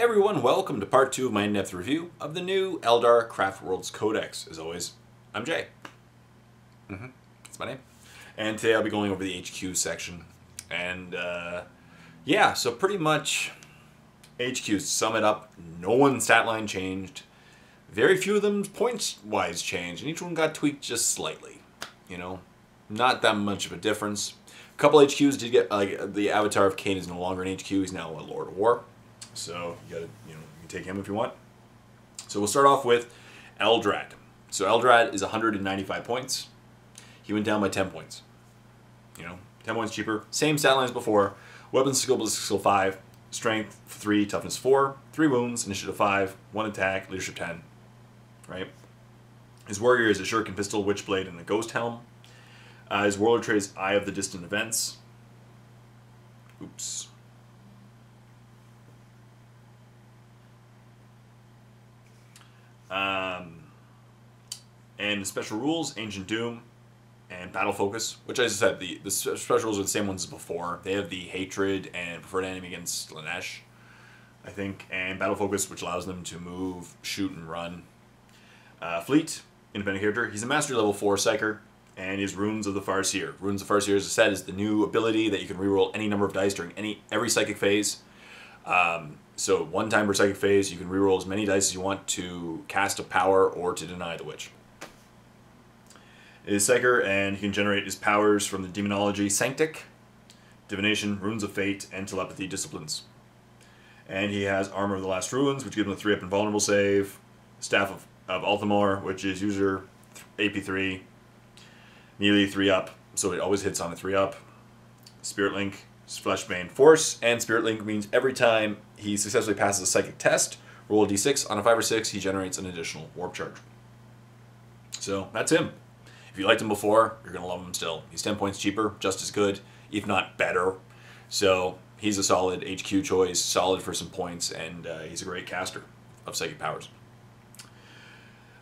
Hey everyone, welcome to part 2 of my in-depth review of the new Eldar Craftworlds Codex. As always, I'm Jay. That's my name. And today I'll be going over the HQ section. And yeah, so pretty much HQs, to sum it up, no one's stat line changed. Very few of them points-wise changed, and each one got tweaked just slightly. You know, not that much of a difference. A couple HQs did get, like, the Avatar of Cain is no longer an HQ, he's now a Lord of War. So you gotta, you can take him if you want. So we'll start off with Eldrad. So Eldrad is 195 points. He went down by 10 points. 10 points cheaper. Same stat lines before. Weapons skill 5, strength 3, toughness 4, 3 wounds, initiative 5, 1 attack, leadership 10. Right. His warrior is a shuriken pistol, witchblade, and a ghost helm. His warlord trait is Eye of the Distant Events. Oops. And the special rules, Ancient Doom and Battle Focus, which, as I said, the special rules are the same ones as before. They have the Hatred and Preferred Enemy against Lanesh, I think, and Battle Focus, which allows them to move, shoot, and run. Fleet, independent character. He's a Mastery level 4 Psyker, and he has Runes of the Farseer. Runes of the Farseer, as I said, is the new ability that you can reroll any number of dice during every psychic phase. So one time per psychic phase, you can reroll as many dice as you want to cast a power or to deny the witch. It is Psyker, and he can generate his powers from the Demonology Sanctic, Divination, Runes of Fate, and Telepathy Disciplines. And he has Armor of the Last Ruins, which gives him a 3-up invulnerable save, Staff of Althamar, which is user AP3, melee 3-up, so it always hits on a 3-up, Spirit Link, Fleshbane Force, and Spirit Link means every time he successfully passes a psychic test, roll a d6, on a 5 or 6, he generates an additional warp charge. So, that's him. If you liked him before, you're going to love him still. He's 10 points cheaper, just as good, if not better. So, he's a solid HQ choice, solid for some points, and he's a great caster of psychic powers.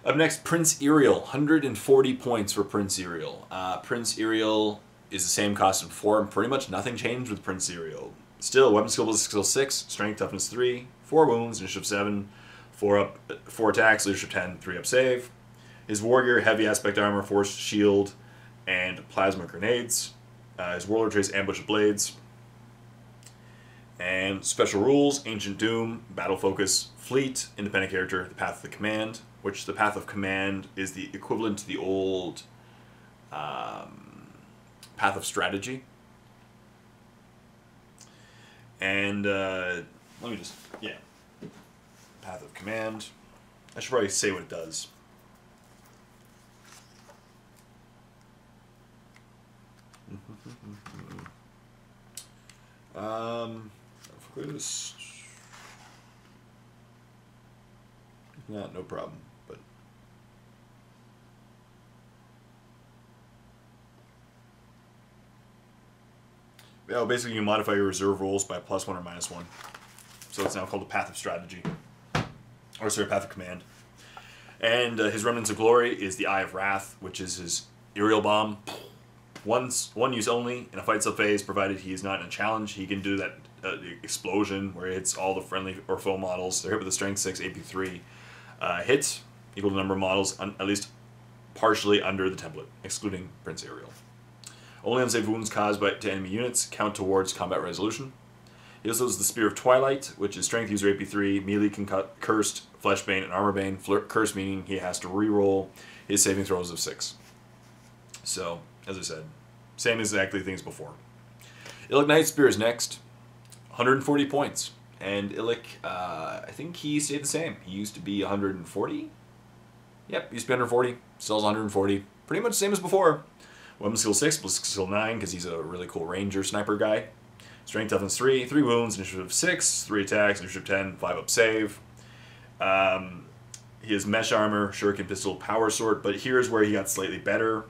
Up next, Prince Yriel. 140 points for Prince Yriel. Prince Yriel is the same cost as before, and pretty much nothing changed with Prince Yriel. Still, weapon skill 6, strength toughness 3, 4 wounds, initiative 7, 4 attacks, leadership 10, 3-up save. His warrior, heavy aspect armor, force shield, and plasma grenades. His warlord traits ambush of blades. And special rules, Ancient Doom, Battle Focus, Fleet, independent character, the Path of the Command, which the Path of Command is the equivalent to the old Path of Strategy. And let me just, Path of Command. I should probably say what it does. Focus. No problem, but yeah, basically you modify your reserve rolls by +1 or -1. So it's now called the Path of Strategy. Or sorry, Path of Command. And his Remnants of Glory is the Eye of Wrath, which is his Yriel Bomb. One use only in a fight sub-phase, provided he is not in a challenge. He can do that explosion where it hits all the friendly or foe models. They're hit with a strength 6, AP3. Hits equal to the number of models, at least partially under the template, excluding Prince Yriel. Only unsaved wounds caused to enemy units count towards combat resolution. He also has the Spear of Twilight, which is strength user AP3, melee cursed, fleshbane, and armorbane. Cursed meaning he has to reroll his saving throws of 6. So, as I said, same exactly things before. Illic Nightspear is next. 140 points. And Illic, I think he stayed the same. He used to be 140? Yep, he used to be 140. Still is 140. Pretty much the same as before. Weapon skill 6, plus skill 9, because he's a really cool ranger sniper guy. Strength toughness 3, 3 wounds, initiative 6, 3 attacks, initiative 10, 5-up save. He has mesh armor, shuriken pistol, power sword, but here's where he got slightly better.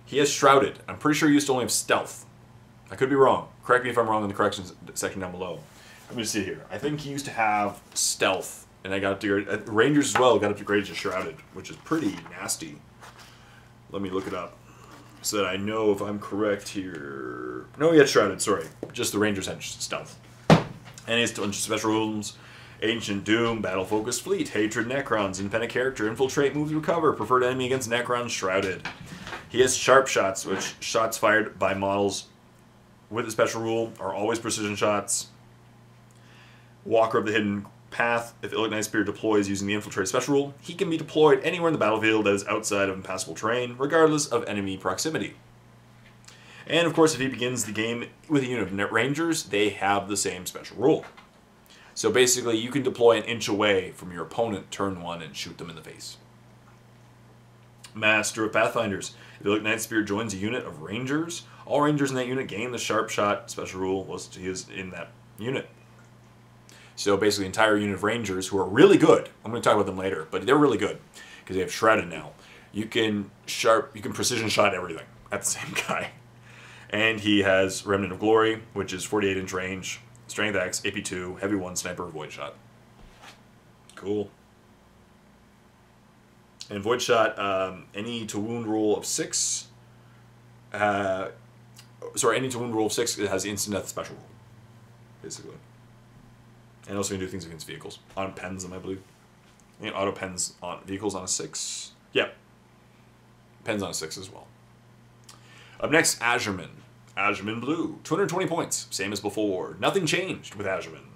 He has Shrouded. I'm pretty sure he used to only have Stealth. I could be wrong. Correct me if I'm wrong in the corrections section down below. Let me just see here. I think he used to have Stealth, and I got upgraded. Rangers as well got upgraded to Shrouded, which is pretty nasty. Let me look it up so that I know if I'm correct here. No, he had Shrouded, sorry. Just the Rangers had Stealth. And he has a bunch of special rules. Ancient Doom, Battle Focus Fleet, Hatred Necrons, Independent Character, Infiltrate, Move to Recover, Preferred Enemy against Necrons, Shrouded. He has Sharp Shots, which shots fired by models with the special rule are always precision shots. Walker of the Hidden Path, if Illic Nightspear deploys using the Infiltrate special rule, he can be deployed anywhere in the battlefield that is outside of impassable terrain, regardless of enemy proximity. And of course, if he begins the game with a unit of net rangers, they have the same special rule. So basically, you can deploy an inch away from your opponent turn 1 and shoot them in the face. Master of Pathfinders. If Illic Nightspear joins a unit of rangers, all rangers in that unit gain the Sharp Shot special rule whilst he is in that unit. So basically, the entire unit of rangers who are really good. I'm going to talk about them later, but they're really good because they have Shrouded now. You can precision shot everything at the same guy. And he has Remnant of Glory, which is 48-inch range, Strength X, AP2, Heavy 1, Sniper, Void Shot. Cool. And Void Shot, any to wound roll of 6. Any to wound roll of 6, it has instant death special rule, basically. And also you can do things against vehicles. On pens them, I believe. And auto pens on vehicles on a 6. Yep. Pens on a 6 as well. Up next, Asurmen. Asurmen Blue. 220 points. Same as before. Nothing changed with Asurmen.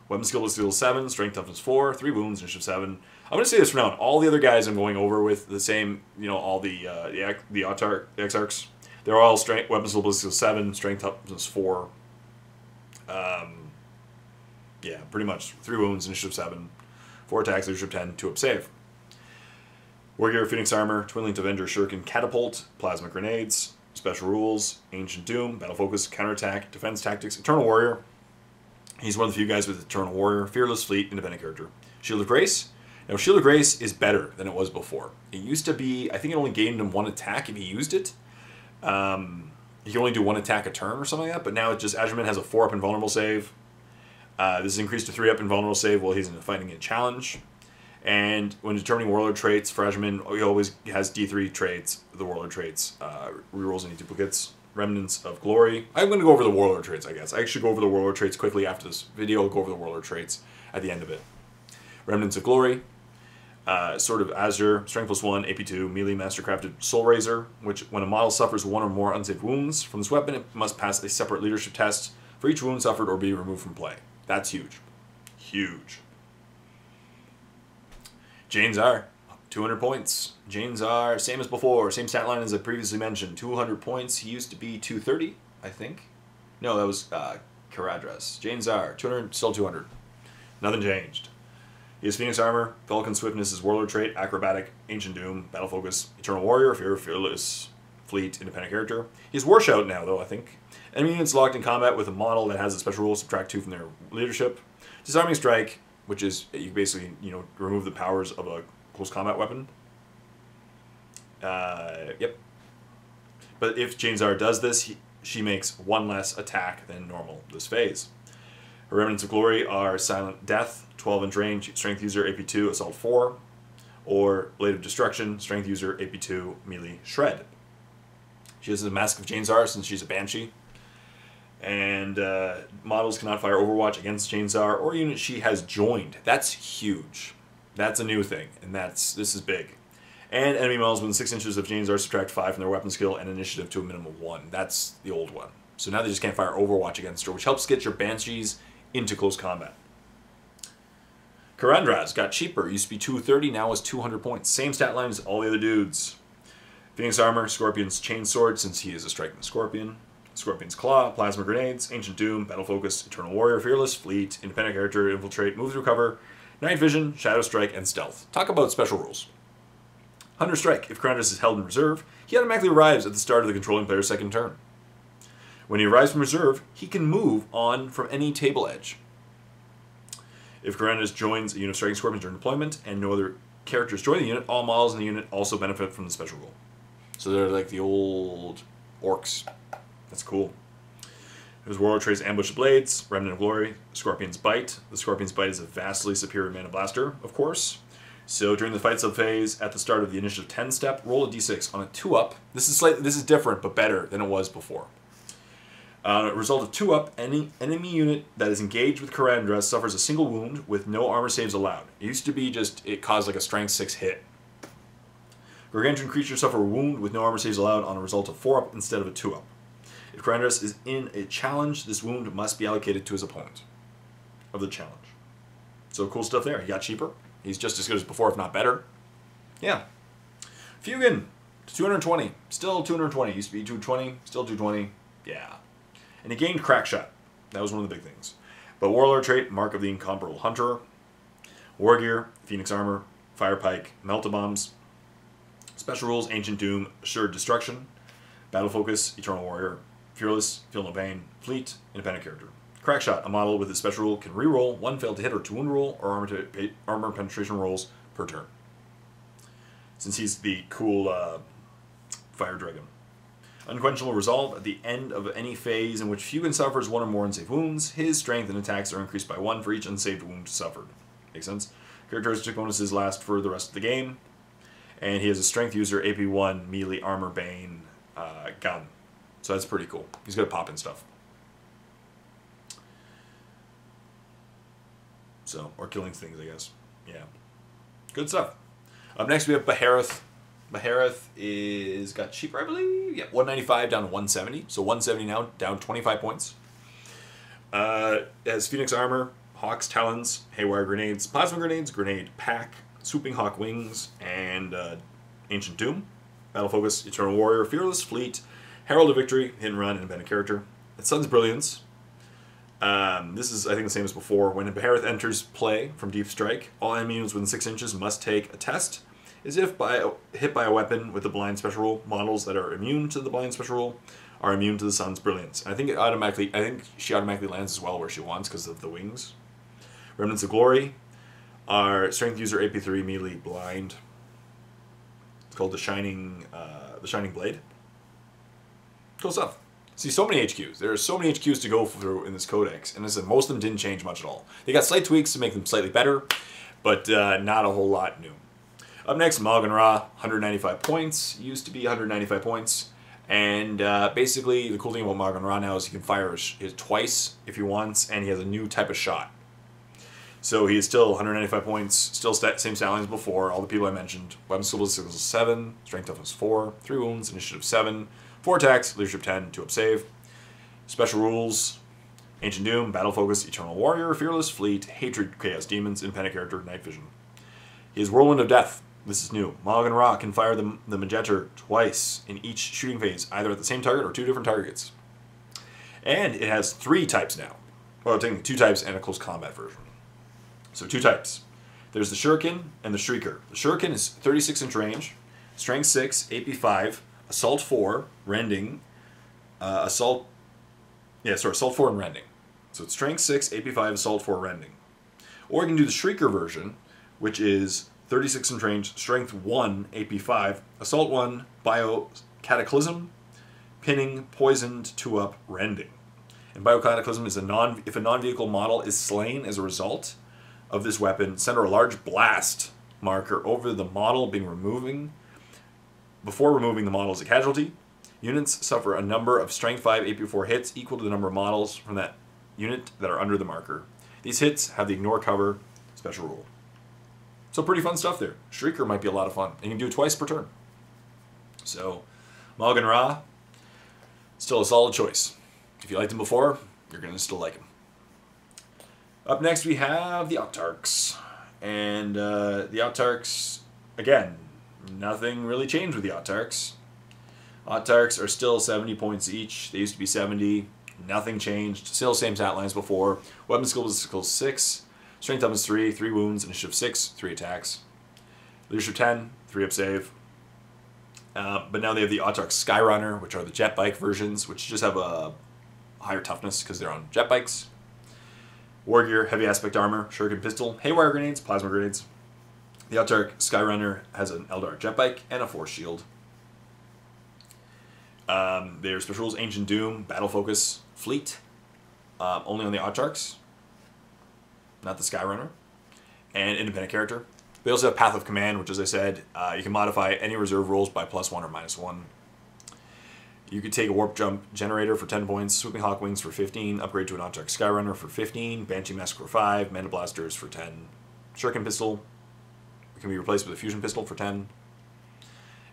Weapon skill is 7. Strength toughness 4. 3 wounds. Initiative 7. I'm going to say this for now. All the other guys I'm going over with the same, all the Exarchs. They're all strength. Weapon skill is 7. Strength toughness 4. Yeah, pretty much. 3 wounds, initiative 7, 4 attacks, leadership 10, 2 up save. Wargear, Phoenix Armor, Twin Linked Avenger, Shuriken, Catapult, Plasma Grenades, Special Rules, Ancient Doom, Battle Focus, Counterattack, Defense Tactics, Eternal Warrior. He's one of the few guys with Eternal Warrior, Fearless Fleet, Independent Character. Shield of Grace. Now, Shield of Grace is better than it was before. It used to be, I think it only gained him 1 attack if he used it. He can only do 1 attack a turn or something like that, but now it just, Asurmen has a 4-up invulnerable save. This is increased to 3-up invulnerable save while he's in a fighting a challenge. And when determining Warlord traits for Asurmen, he always has D3 traits, the Warlord traits, rerolls any duplicates, Remnants of Glory. I'm going to go over the Warlord traits, I guess. I should go over the Warlord traits quickly after this video. I'll go over the Warlord traits at the end of it. Remnants of Glory, Sword of Azure, Strength +1, AP2, Melee Mastercrafted Soul Razor, which when a model suffers 1 or more unsaved wounds from this weapon, it must pass a separate leadership test for each wound suffered or be removed from play. That's huge. Huge. Jain Zar, 200 points. Jain Zar, same as before, same stat line as I previously mentioned. 200 points. He used to be 230, I think. No, that was Karandras. Jain Zar, 200, still 200. Nothing changed. He has Phoenix Armor, Falcon Swiftness is Warlord trait, Acrobatic, Ancient Doom, Battle Focus, Eternal Warrior, Fearless Fleet, Independent Character. He has War Shout now, though, I think. Enemy units locked in combat with a model that has a special rule, subtract 2 from their leadership. Disarming Strike, which is you basically remove the powers of a close combat weapon. Yep. But if Jain Zar does this, she makes 1 less attack than normal this phase. Her Remnants of Glory are Silent Death, 12-inch range, Strength User, AP2, Assault 4, or Blade of Destruction, Strength User, AP2, Melee, Shred. She has the Mask of Jain Zar since she's a Banshee. And models cannot fire Overwatch against Jain Zar or unit she has joined. That's huge. That's a new thing, and this is big. And enemy models within 6 inches of Jain Zar subtract 5 from their weapon skill and initiative to a minimum of 1. That's the old one. So now they just can't fire Overwatch against her, which helps get your Banshees into close combat. Karandras got cheaper. Used to be 230, now is 200 points. Same stat line as all the other dudes. Phoenix Armor, Scorpion's Chainsword, since he is a striking Scorpion. Scorpion's Claw, Plasma Grenades, Ancient Doom, Battle Focus, Eternal Warrior, Fearless Fleet, Independent Character, Infiltrate, Move to Recover, Night Vision, Shadow Strike, and Stealth. Talk about special rules. Hunter Strike. If Karandras is held in reserve, he automatically arrives at the start of the controlling player's second turn. When he arrives from reserve, he can move on from any table edge. If Karandras joins a unit of Striking Scorpions during deployment and no other characters join the unit, all models in the unit also benefit from the special rule. So they're like the old orcs. That's cool. There's Warlord traits Ambush Blades, Remnant of Glory, Scorpion's Bite. The Scorpion's Bite is a vastly superior mana blaster, of course. So during the fight sub phase, at the start of the initiative 10 step, roll a d6 on a 2-up. This is different, but better than it was before. Result of 2-up, any enemy unit that is engaged with Karandras suffers a single wound with no armor saves allowed. It used to be just, it caused like a strength 6 hit. Gargantuan creatures suffer a wound with no armor saves allowed on a result of 4-up instead of a 2-up. If Karandras is in a challenge, this wound must be allocated to his opponent of the challenge. So cool stuff there. He got cheaper. He's just as good as before, if not better. Yeah. Fuegan, 220. Still 220. Used to be 220. Still 220. Yeah. And he gained Crack Shot. That was one of the big things. But Warlord trait, Mark of the Incomparable Hunter. War Gear, Phoenix Armor, Fire Pike, Melt-A-Bombs. Special rules, Ancient Doom, Assured Destruction. Battle Focus, Eternal Warrior. Fearless, Feel No Pain. Fleet, Independent Character. Crack Shot, a model with a special rule can reroll 1 failed to hit or 2 wound roll or armor penetration rolls per turn. Since he's the cool Fire Dragon. Unquenchable Resolve, at the end of any phase in which Fuegan suffers 1 or more unsaved wounds, his strength and attacks are increased by 1 for each unsaved wound suffered. Makes sense? Characteristic bonuses last for the rest of the game. And he has a Strength User, AP1, Melee, Armor, Bane, gun. So that's pretty cool. He's good at popping stuff. So, or killing things, I guess. Yeah. Good stuff. Up next we have Baharroth. Baharroth is got cheaper, I believe. Yeah, 195 down to 170. So 170 now, down 25 points. Has Phoenix Armor, Hawk's Talons, Haywire Grenades, Plasma Grenades, Grenade Pack, Swooping Hawk Wings, and Ancient Doom. Battle Focus, Eternal Warrior, Fearless Fleet, Herald of Victory, Hit and Run, Independent Character. It's Sun's Brilliance. This is, I think, the same as before. When Baharroth enters play from Deep Strike, all enemy units within 6 inches must take a test. As if hit by a weapon with the Blind Special Rule, models that are immune to the Blind Special Rule are immune to the Sun's Brilliance. And I think she automatically lands as well where she wants because of the wings. Remnants of Glory are Strength User, AP3, Melee, Blind. It's called the Shining Blade. Cool stuff. See, so many HQs. There are so many HQs to go through in this codex, and as I said, most of them didn't change much at all. They got slight tweaks to make them slightly better, but not a whole lot new. Up next, Maugan Ra, 195 points. Used to be 195 points. And basically, the cool thing about Maugan Ra now is he can fire his twice if he wants, and he has a new type of shot. So he is still 195 points, still same stat lines as before, all the people I mentioned. Weapon skill is 7, strength toughness 4, 3 wounds, initiative 7, 4 attacks, leadership 10, 2 up save. Special rules, Ancient Doom, Battle Focus, Eternal Warrior, Fearless Fleet, Hatred, Chaos Demons, Independent Character, Night Vision. He has Whirlwind of Death. This is new. Maugan Ra can fire the Majetter twice in each shooting phase, either at the same target or 2 different targets. And it has 3 types now. Well, technically 2 types and a close combat version. So 2 types. There's the Shuriken and the Shrieker. The Shuriken is 36-inch range, Strength 6, AP 5, Assault 4, Rending, Assault 4 and Rending. So it's Strength 6, AP 5, Assault 4, Rending. Or you can do the Shrieker version, which is 36-inch range, Strength 1, AP 5, Assault 1, Bio Cataclysm, Pinning, Poisoned, 2-up, Rending. And Bio Cataclysm is if a non-vehicle model is slain as a result of this weapon, center a large blast marker over the model before removing the model as a casualty. Units suffer a number of Strength 5, AP 4 hits equal to the number of models from that unit that are under the marker. These hits have the Ignore Cover special rule. So pretty fun stuff there. Shrieker might be a lot of fun. And you can do it twice per turn. So, Maugan Ra, still a solid choice. If you liked him before, you're going to still like him. Up next we have the Autarchs. And the Autarchs, again, nothing really changed with the Autarchs. Autarchs are still 70 points each. They used to be 70. Nothing changed. Still same stat lines before. Weapon skill is 6. Strength toughness 3, 3 wounds, initiative 6, 3 attacks. Leadership 10, 3 up save. But now they have the Autarch Skyrunner, which are the jet bike versions, which just have a higher toughness because they're on jet bikes. War Gear, Heavy Aspect Armor, Shuriken Pistol, Haywire Grenades, Plasma Grenades. The Autarch Skyrunner has an Eldar jet bike and a Force Shield. Their special rules, Ancient Doom, Battle Focus, Fleet. Only on the Autarchs. Not the Skyrunner, and Independent Character. They also have Path of Command, which, as I said, you can modify any reserve rolls by +1 or -1. You could take a Warp Jump Generator for 10 points, Swooping Hawk Wings for 15, upgrade to an Autarch Skyrunner for 15, Banshee Mask for 5, Mana Blasters for 10, Shuriken Pistol can be replaced with a Fusion Pistol for 10,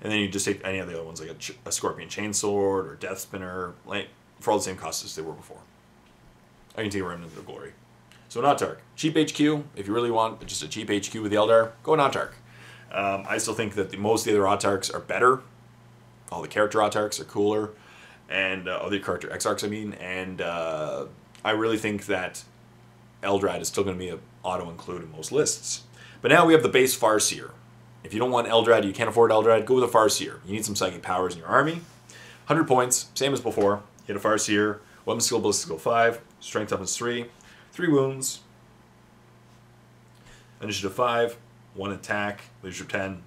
and then you just take any of the other ones like a Scorpion Chainsword or Death Spinner, like for all the same costs as they were before. I can take a Remnant of Glory. So an Autarch. Cheap HQ, if you really want just a cheap HQ with the Eldar, go an Autarch. I still think that most of the other Autarchs are better. All the character Autarchs are cooler, and all the character Exarchs, I mean, and I really think that Eldrad is still going to be an auto-include in most lists. But now we have the base Farseer. If you don't want Eldrad, you can't afford Eldrad, go with a Farseer. You need some psychic powers in your army. 100 points, same as before. You get a Farseer, weapon skill, ballistic skill 5, strength toughness 3, 3 wounds, initiative 5, 1 attack, leadership 10,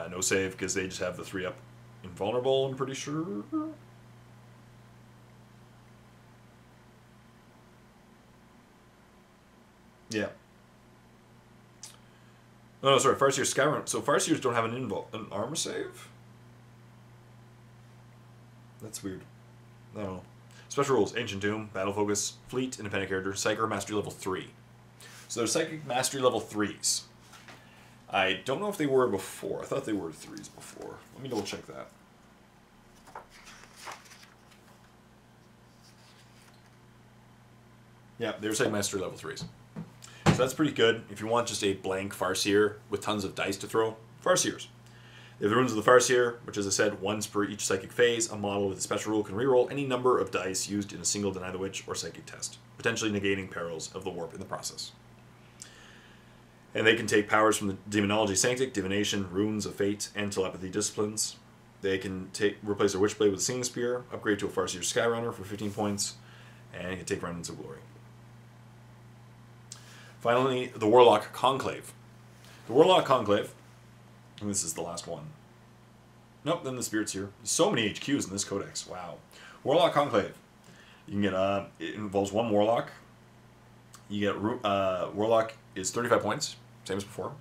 no save because they just have the 3 up. Invulnerable, I'm pretty sure. Yeah. Oh, no, sorry, Farseer Skyrunner. So Farseers don't have an armor save? That's weird. No. Special rules: Ancient Doom, Battle Focus, Fleet, Independent Character, Psychic Mastery level 3. So they're Psychic Mastery level 3s. I don't know if they were before. I thought they were 3s before. Let me double check that. Yeah, they were Psychic Mastery level 3s. So that's pretty good if you want just a blank Farseer with tons of dice to throw. Farseers. They have the Runes of the Farseer, which, as I said, once per each psychic phase, a model with a special rule can reroll any number of dice used in a single Deny the Witch or Psychic test, potentially negating perils of the warp in the process. And they can take powers from the Demonology Sanctic, Divination, Runes of Fate, and Telepathy disciplines. They can replace their Witchblade with a Singing Spear, upgrade to a Farseer Skyrunner for 15 points, and you can take Remnants of Glory. Finally, the Warlock Conclave. The Warlock Conclave, and this is the last one. Nope, then the Spirit's here. So many HQs in this codex, wow. Warlock Conclave. You can get, it involves 1 Warlock. You get, Warlock is 35 points, same as before.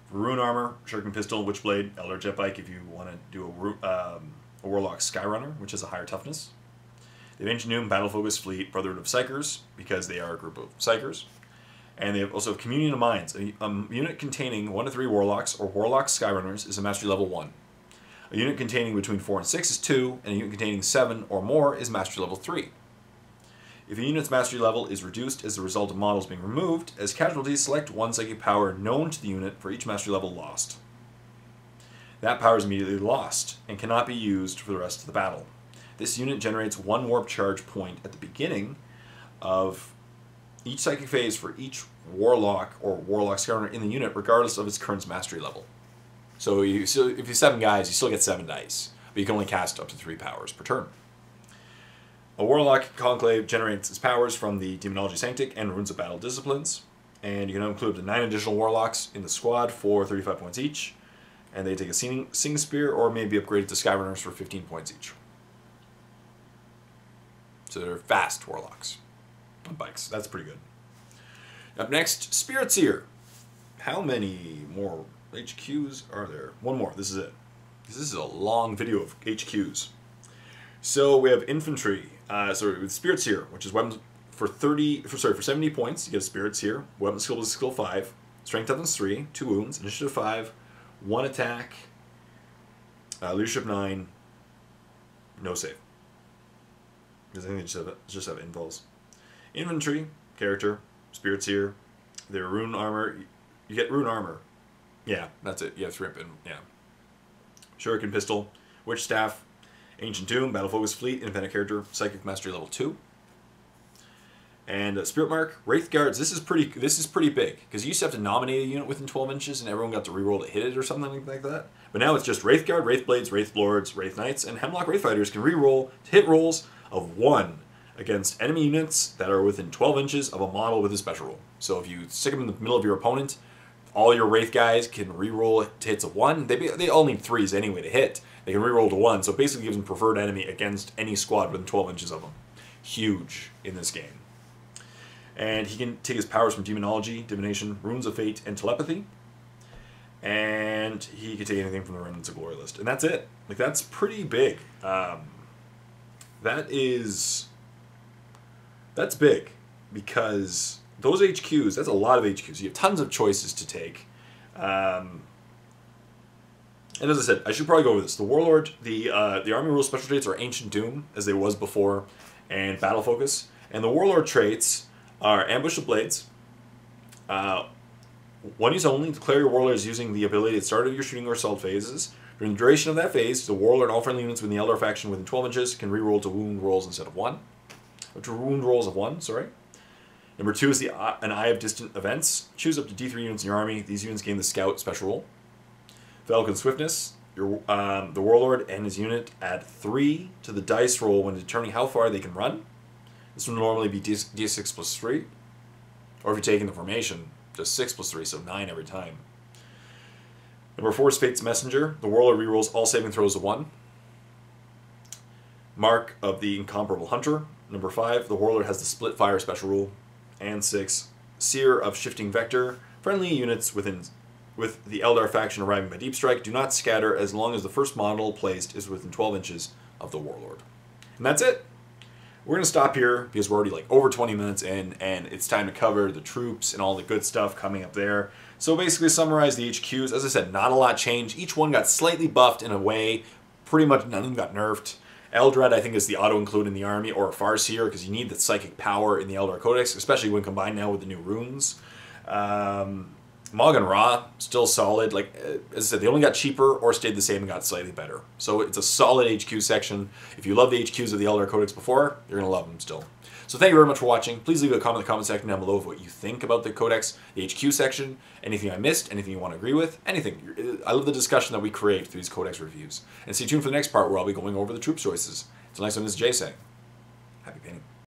Rune Armor, Shuriken Pistol, Witchblade, Eldar Jetbike if you want to do a Warlock Skyrunner, which is a higher toughness. They have Ancient Doom, Battle Focus, Fleet, Brotherhood of Psychers, because they are a group of Psychers. And they also have Communion of Minds. A unit containing 1 to 3 Warlocks or Warlock Skyrunners is a Mastery level 1. A unit containing between 4 and 6 is 2, and a unit containing 7 or more is Mastery level 3. If a unit's Mastery level is reduced as a result of models being removed, as casualties, select 1 psychic power known to the unit for each Mastery level lost. That power is immediately lost and cannot be used for the rest of the battle. This unit generates 1 warp charge point at the beginning of each psychic phase for each Warlock or Warlock Skyrunner in the unit, regardless of its current Mastery level. So if you 7 guys, you still get 7 dice, but you can only cast up to 3 powers per turn. A Warlock Conclave generates its powers from the Demonology Sanctic and Runes of Battle disciplines, and you can include up to 9 additional Warlocks in the squad for 35 points each, and they take a Singing Spear or maybe upgraded to Skyrunners for 15 points each. So they're fast Warlocks on bikes. That's pretty good. Up next, Spirit Seer. How many more HQs are there? 1 more. This is it. This is a long video of HQs. So we have infantry. With Spirit Seer, which is weapons for 70 points. You get a Spirit Seer. Weapon skill is skill 5. Strength toughness 3. 2 wounds. Initiative 5. 1 attack. Leadership 9. No save. Because I think they just have invuls. Infantry character. Spirit Seer. Their rune armor. You get rune armor. Yeah, that's it. You have 3 up in. Yeah. Shuriken Pistol. Witch Staff. Ancient Doom, Battle Focus, Fleet, Independent Character, Psychic Mastery level 2. And Spirit Mark, Wraith Guards. This is pretty big because you used to have to nominate a unit within 12 inches, and everyone got to reroll to hit it or something like that. But now it's just Wraith Guard, Wraith Blades, Wraith Lords, Wraith Knights, and Hemlock Wraith Fighters can reroll to hit rolls of 1 against enemy units that are within 12 inches of a model with a special rule. So if you stick them in the middle of your opponent, all your Wraith guys can reroll to hits of 1. They all need 3s anyway to hit. They can reroll to 1, so it basically gives them preferred enemy against any squad within 12 inches of them. Huge in this game. And he can take his powers from Demonology, Divination, Runes of Fate, and Telepathy. And he could take anything from the Remnants of Glory list. And that's it. Like, that's pretty big. That's big. Because those HQs, that's a lot of HQs. You have tons of choices to take. And as I said, I should probably go over this. The Warlord, the Army Rule special traits are Ancient Doom, as they was before, and Battle Focus. And the Warlord traits are Ambush of Blades. One use only. Declare your Warlord is using the ability at the start of your shooting or assault phases. During the duration of that phase, the Warlord and all friendly units within the Eldar faction within 12 inches can reroll to wound rolls instead of 1. Or to wound rolls of 1, sorry. Number 2 is an Eye of Distant Events. Choose up to D3 units in your army. These units gain the Scout special rule. Falcon Swiftness. The Warlord and his unit add 3 to the dice roll when determining how far they can run. This will normally be D6 plus 3. Or if you're taking the formation, just 6 plus 3, so 9 every time. Number 4 is Fate's Messenger. The Warlord rerolls all saving throws of 1. Mark of the Incomparable Hunter. Number 5, the Warlord has the Split Fire special rule. And 6, Seer of Shifting Vector. Friendly units with the Eldar faction arriving by Deep Strike do not scatter as long as the first model placed is within 12 inches of the Warlord. And that's it. We're going to stop here because we're already like over 20 minutes in, and it's time to cover the troops and all the good stuff coming up there. So basically summarize the HQs. As I said, not a lot changed. Each one got slightly buffed in a way. Pretty much none of them got nerfed. Eldrad, I think, is the auto-include in the army, or a Farseer, because you need the psychic power in the Eldar Codex, especially when combined now with the new runes. Maugan Ra, still solid. Like, as I said, they only got cheaper or stayed the same and got slightly better. So it's a solid HQ section. If you love the HQs of the Eldar Codex before, you're going to love them still. So thank you very much for watching. Please leave a comment in the comment section down below of what you think about the Codex, the HQ section, anything I missed, anything you want to agree with, anything. I love the discussion that we create through these Codex reviews. And stay tuned for the next part where I'll be going over the troop choices. Until next time, this is Jay saying, happy painting.